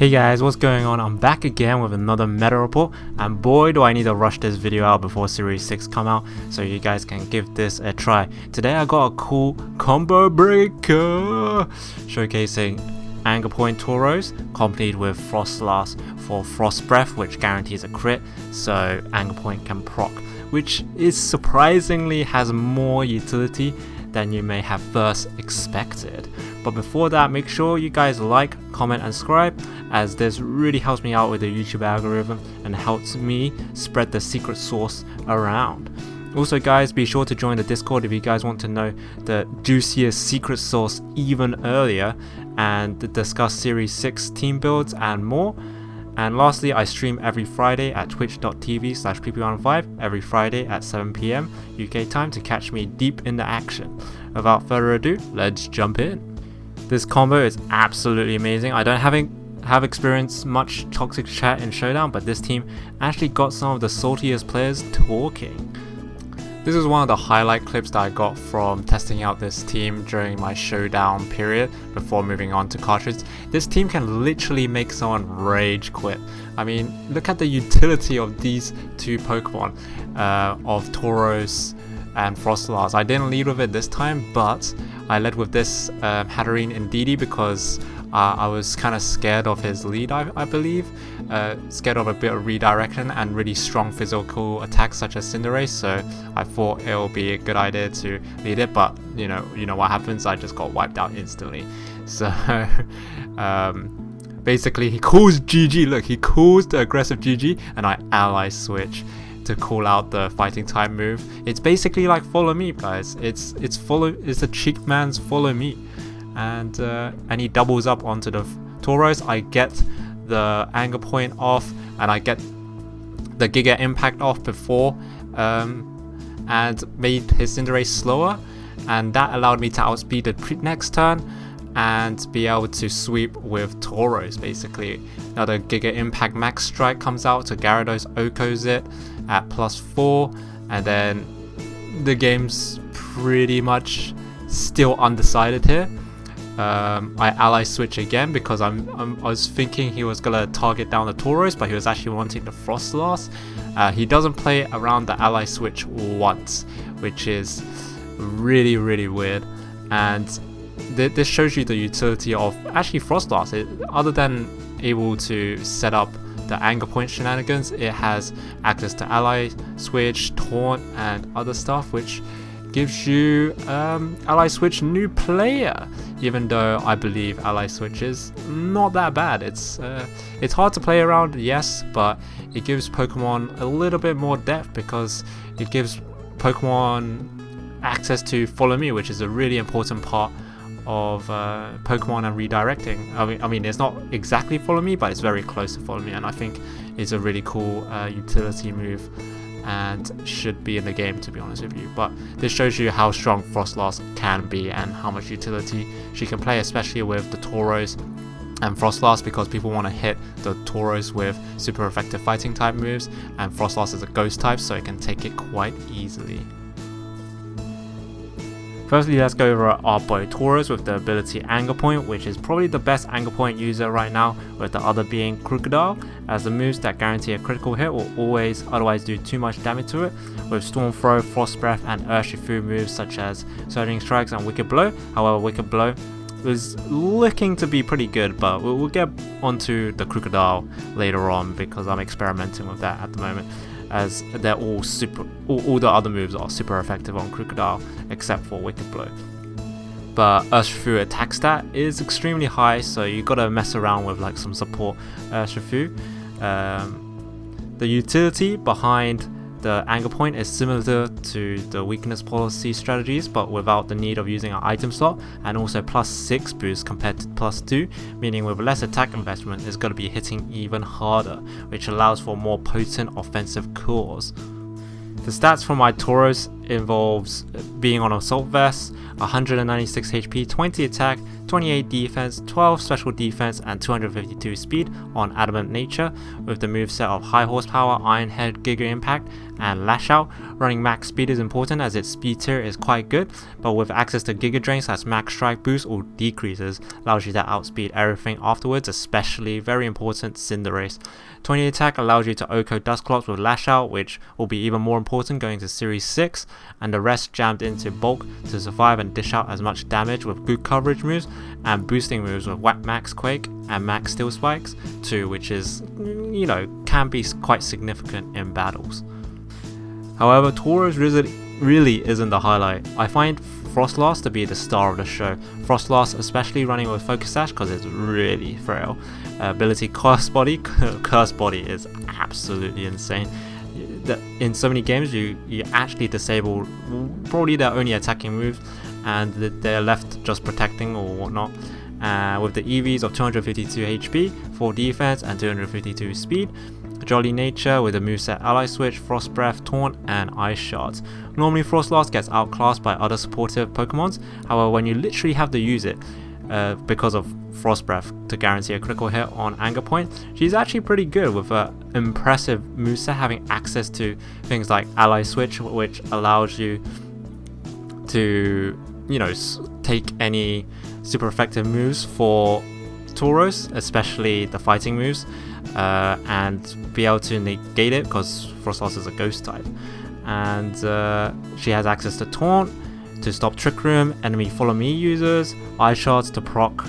Hey guys, what's going on? I'm back again with another meta report, and boy do I need to rush this video out before Series 6 come out so you guys can give this a try. Today I got a cool combo breaker showcasing Anger Point Tauros complete with Froslass for Frost Breath, which guarantees a crit, so Anger Point can proc, which is surprisingly has more utility than you may have first expected. But before that, make sure you guys like, comment and subscribe, as this really helps me out with the YouTube algorithm and helps me spread the secret sauce around. Also guys, be sure to join the Discord if you guys want to know the juiciest secret sauce even earlier and discuss Series 6 team builds and more. And lastly, I stream every Friday at twitch.tv/pp15 every Friday at 7 PM UK time to catch me deep in the action. Without further ado, let's jump in. This combo is absolutely amazing. I don't have experienced much toxic chat in Showdown, but this team actually got some of the saltiest players talking. This is one of the highlight clips that I got from testing out this team during my Showdown period before moving on to cartridge. This team can literally make someone rage quit. I mean, look at the utility of these two Pokemon, of Tauros and Froslass. I didn't lead with it this time, but I led with this Hatterene and Didi because I was kind of scared of his lead, I believe. Scared of a bit of redirection and really strong physical attacks such as Cinderace, so I thought it would be a good idea to lead it, but you know what happens, I just got wiped out instantly. So basically he calls GG, look, he calls the aggressive GG and I ally switch to call out the fighting type move. It's basically like follow me, guys. It's a cheek man's follow me. And he doubles up onto the Tauros. I get the Anger Point off and I get the Giga Impact off before and made his Cinderace slower, and that allowed me to outspeed the next turn and be able to sweep with Tauros basically. Now the Giga Impact Max Strike comes out to Gyarados Okos it at +4, and then the game's pretty much still undecided here. I ally switch again because I was thinking he was gonna target down the Tauros, but he was actually wanting the Froslass. He doesn't play around the ally switch once, which is really weird, and this shows you the utility of actually Froslass. Other than able to set up the Anger Point shenanigans, it has access to ally switch, taunt and other stuff, which gives you ally switch new player, even though I believe ally switch is not that bad. It's hard to play around, yes, but it gives Pokemon a little bit more depth because it gives Pokemon access to follow me, which is a really important part of Pokemon and redirecting. I mean it's not exactly follow me, but it's very close to follow me, and I think it's a really cool utility move and should be in the game, to be honest with you. But this shows you how strong Froslass can be and how much utility she can play, especially with the Tauros and Froslass, because people want to hit the Tauros with super effective fighting type moves, and Froslass is a ghost type, so it can take it quite easily. Firstly, let's go over our boy Tauros with the ability Anger Point, which is probably the best Anger Point user right now, with the other being Crocodile, as the moves that guarantee a critical hit will always otherwise do too much damage to it, with Storm Throw, Frost Breath and Urshifu moves such as Surging Strikes and Wicked Blow. However, Wicked Blow was looking to be pretty good, but we'll get onto the Crocodile later on because I'm experimenting with that at the moment, as they're all the other moves are super effective on Crocodile except for Wicked Blow. But Urshifu attack stat is extremely high, so you gotta mess around with like some support Urshifu. The utility behind the Anger Point is similar to the weakness policy strategies, but without the need of using an item slot, and also +6 boost compared to +2, meaning with less attack investment it's going to be hitting even harder, which allows for more potent offensive cores. The stats for my Tauros involves being on Assault Vest, 196 HP, 20 attack, 28 defense, 12 special defense, and 252 speed on Adamant Nature, with the moveset of High Horsepower, Iron Head, Giga Impact, and Lash Out. Running max speed is important as its speed tier is quite good, but with access to Giga Drain / max strike boost or decreases, allows you to outspeed everything afterwards, especially very important Cinderace. 20 attack allows you to OHKO Dusclops with Lash Out, which will be even more important going to Series 6, and the rest jammed into bulk to survive and dish out as much damage with good coverage moves and boosting moves with Whack Max Quake and Max Steel Spikes too, which is, you know, can be quite significant in battles. However, Tauros really isn't the highlight. I find Froslass to be the star of the show. Froslass, especially running with Focus Sash, because it's really frail. Ability Curse Body. Curse Body is absolutely insane. In so many games, you actually disable probably their only attacking move, and they're left just protecting or whatnot. With the EVs of 252 HP, 4 defense, and 252 speed. Jolly Nature with the moveset Ally Switch, Frost Breath, Taunt, and Ice Shards. Normally Froslass gets outclassed by other supportive Pokemons, however when you literally have to use it because of Frost Breath to guarantee a critical hit on Anger Point, she's actually pretty good with an impressive moveset, having access to things like Ally Switch, which allows you to, you know, take any super effective moves for Tauros, especially the fighting moves, and be able to negate it because Froslass is a ghost type. And she has access to Taunt to stop Trick Room, enemy Follow Me users, Ice Shards to proc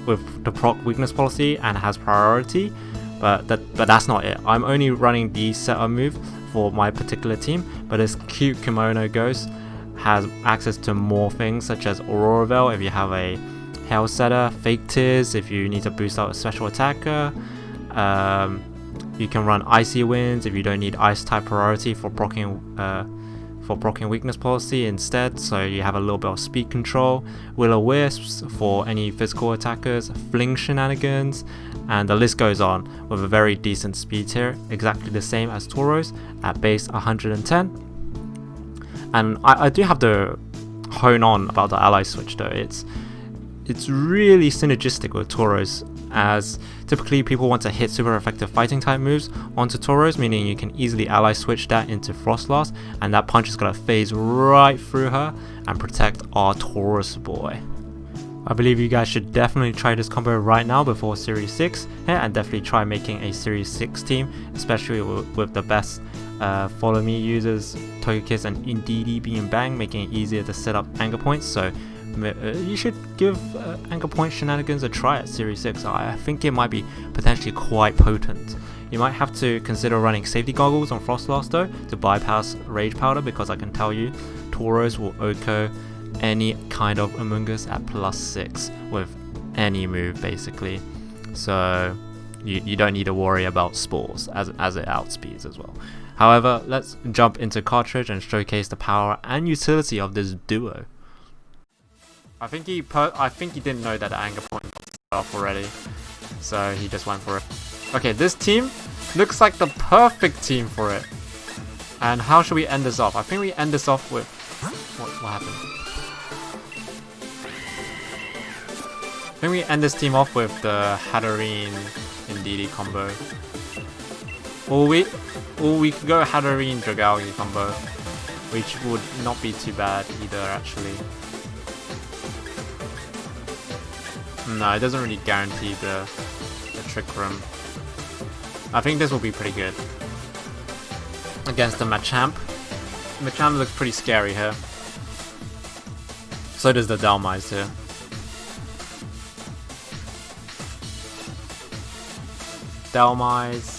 with the proc weakness policy, and has priority. But that's not it. I'm only running the setup move for my particular team, but this cute Kimono Ghost has access to more things such as Aurora Veil if you have a Hail Setter, Fake Tears if you need to boost out a special attacker. You can run Icy Winds if you don't need Ice type priority for proccing weakness policy instead, so you have a little bit of speed control. Will-O-Wisps for any physical attackers, Fling Shenanigans, and the list goes on, with a very decent speed tier, exactly the same as Tauros at base 110. And I do have to hone on about the ally switch though. It's really synergistic with Tauros, as typically people want to hit super effective fighting type moves onto Tauros, meaning you can easily ally switch that into Froslass, and that punch is going to phase right through her and protect our Tauros boy. I believe you guys should definitely try this combo right now before Series 6 and definitely try making a Series 6 team, especially with the best Follow Me users, Togekiss and Indeedee being bang, making it easier to set up anger points. So you should give Anger Point Shenanigans a try at Series 6. I think it might be potentially quite potent. You might have to consider running safety goggles on Froslass though to bypass Rage Powder, because I can tell you Tauros will OHKO any kind of Among Us at +6 with any move basically. So you don't need to worry about Spores as it outspeeds as well. However, let's jump into cartridge and showcase the power and utility of this duo. I think he didn't know that the Anger Point was off already, so he just went for it. Okay, this team looks like the perfect team for it. And how should we end this off? I think we end this off with what happened? I think we end this team off with the Hatterene Indeedee combo. Or we could go Hatterene Dragalge combo, which would not be too bad either actually. No, it doesn't really guarantee the Trick Room. I think this will be pretty good against the Machamp. Machamp looks pretty scary here. So does the Dhelmise here. Dhelmise.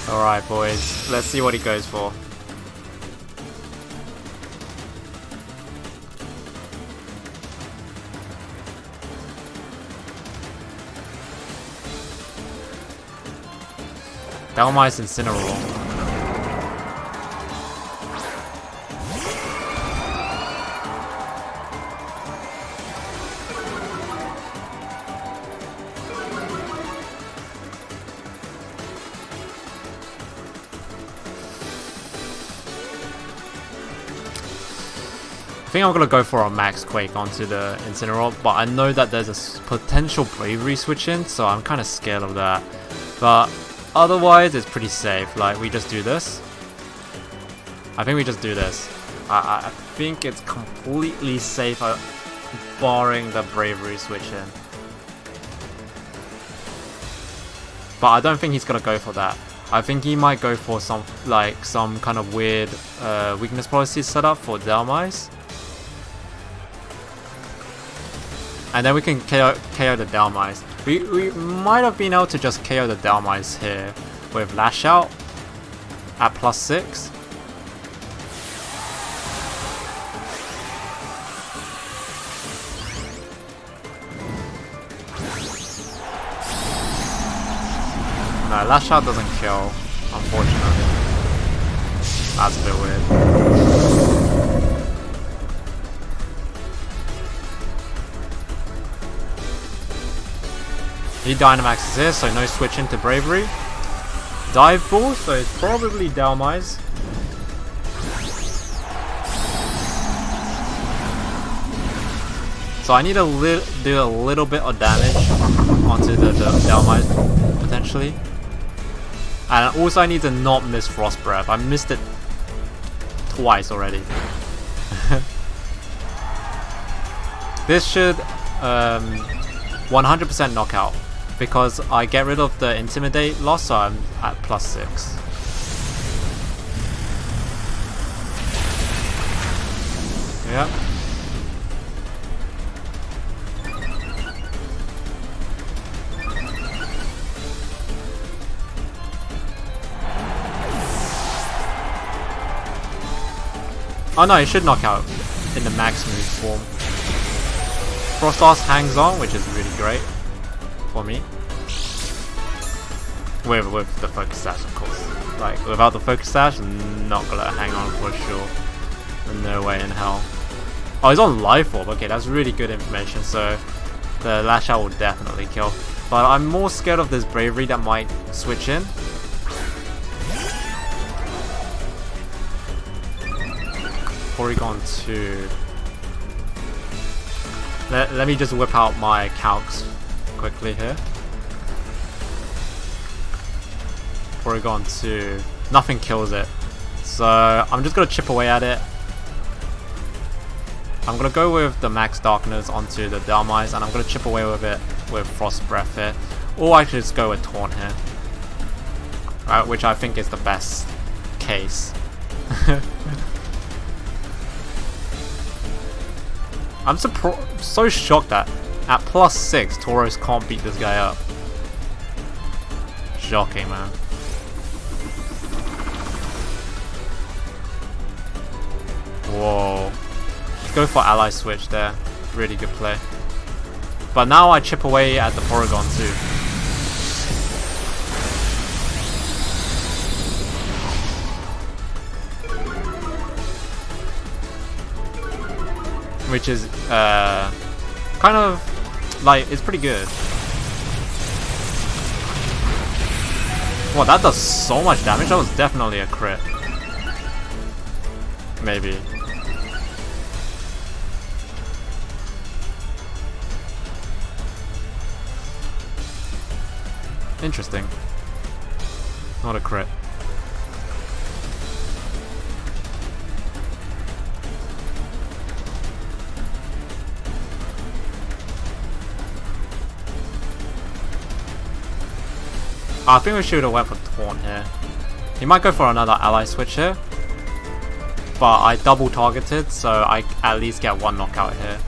Alright boys, let's see what he goes for. Dhelmise Incineroar. I think I'm gonna go for a Max Quake onto the Incineroar, but I know that there's a potential Bravery switch in, so I'm kind of scared of that. But otherwise, it's pretty safe. Like, we just do this. I think we just do this. I think it's completely safe, barring the Bravery switch in. But I don't think he's gonna go for that. I think he might go for some kind of weird weakness policy setup for Dhelmise. And then we can KO the Dhelmise. We might have been able to just KO the Dhelmise here with Lash Out at +6. No, Lash Out doesn't kill, unfortunately. That's a bit weird. He Dynamaxes here, so no switch into Bravery. Dive Ball, so it's probably Dhelmise. So I need to do a little bit of damage onto the Dhelmise, potentially. And also I need to not miss Frost Breath. I missed it twice already. This should 100% knockout, because I get rid of the Intimidate loss, so I'm at +6. Yep. Oh no, it should knock out in the max move form. Froslass hangs on, which is really great for me. With the Focus Sash, of course. Like, without the Focus Sash, not gonna hang on for sure. No way in hell. Oh, he's on Life Orb. Okay, that's really good information. So the Lash Out will definitely kill. But I'm more scared of this Bravery that might switch in. Porygon 2. Let me just whip out my calcs quickly here. Porygon 2. Nothing kills it. So I'm just going to chip away at it. I'm going to go with the Max Darkness onto the Dhelmise, and I'm going to chip away with it with Frost Breath here. Or I could just go with Taunt here. Right, which I think is the best case. I'm so shocked that at +6, Tauros can't beat this guy up. Shocking, man. Whoa. Go for Ally Switch there. Really good play. But now I chip away at the Porygon too. Which is kind of like, it's pretty good. Wow, that does so much damage. That was definitely a crit. Maybe. Interesting. Not a crit. I think we should have went for Taunt here. He might go for another ally switch here. But I double targeted, so I at least get one knockout here.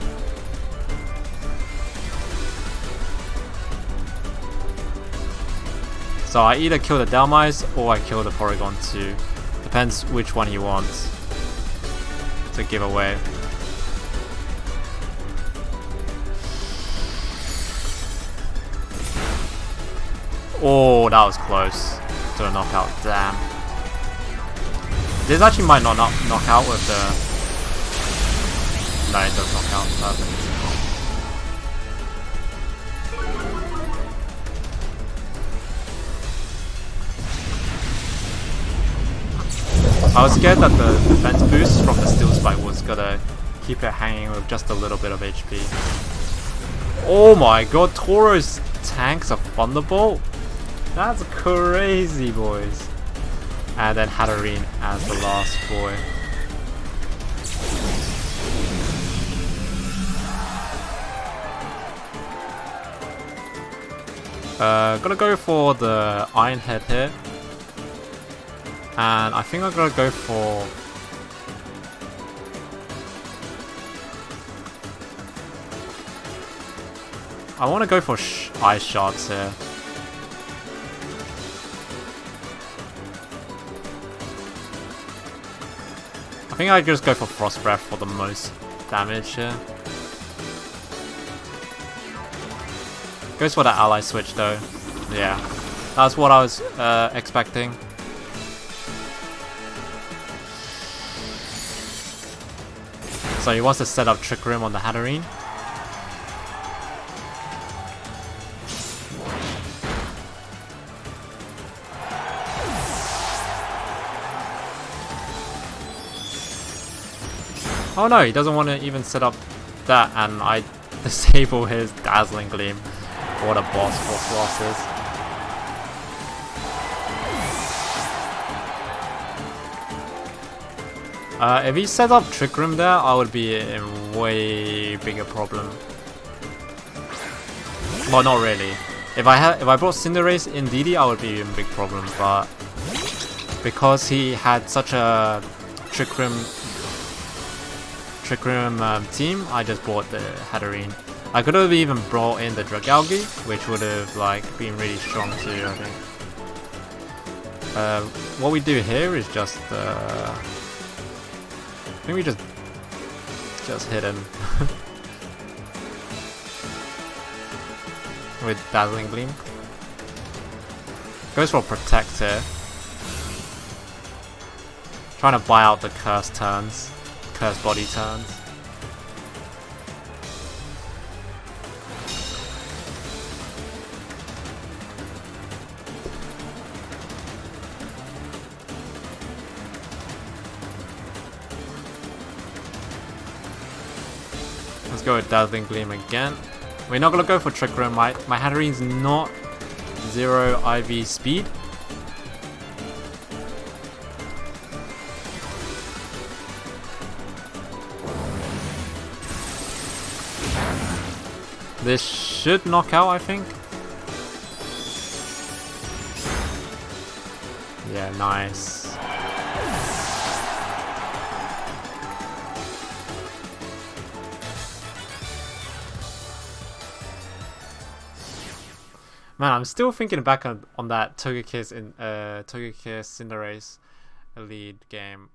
So I either kill the Dhelmise or I kill the Porygon 2. Depends which one he wants to give away. Oh, that was close. to a knockout. Damn. This actually might not knock out with the... No, it does knock out. Perfect. I was scared that the defense boost from the Steel Spike was gonna keep it hanging with just a little bit of HP. Oh my god, Tauros tanks a Thunderbolt? That's crazy, boys. And then Hatterene as the last boy. Gonna go for the Iron Head here. And I think I'm gonna go for... I want to go for Ice Shards here. I think I'd just go for Frost Breath for the most damage here. Goes for the ally switch though. Yeah, that's what I was expecting. So he wants to set up Trick Room on the Hatterene. Oh no, he doesn't want to even set up that, and I disable his Dazzling Gleam. What a boss Froslass is. If he set up Trick Room there, I would be in way bigger problem. Well, not really. If I brought Cinderace in DD, I would be in big problem. But because he had such a Trick Room team, I just bought the Hatterene. I could have even brought in the Dragalge, which would have like been really strong too, I think. What we do here is just I think we just hit him with Dazzling Gleam. Goes for Protect here. Trying to buy out the Curse turns. Curse body turns. Let's go with Dazzling Gleam again. We're not gonna go for Trick Room. My Hatterene's not 0 IV speed. This should knock out, I think. Yeah, nice. Man, I'm still thinking back on that Togekiss in Togekiss Cinderace lead game.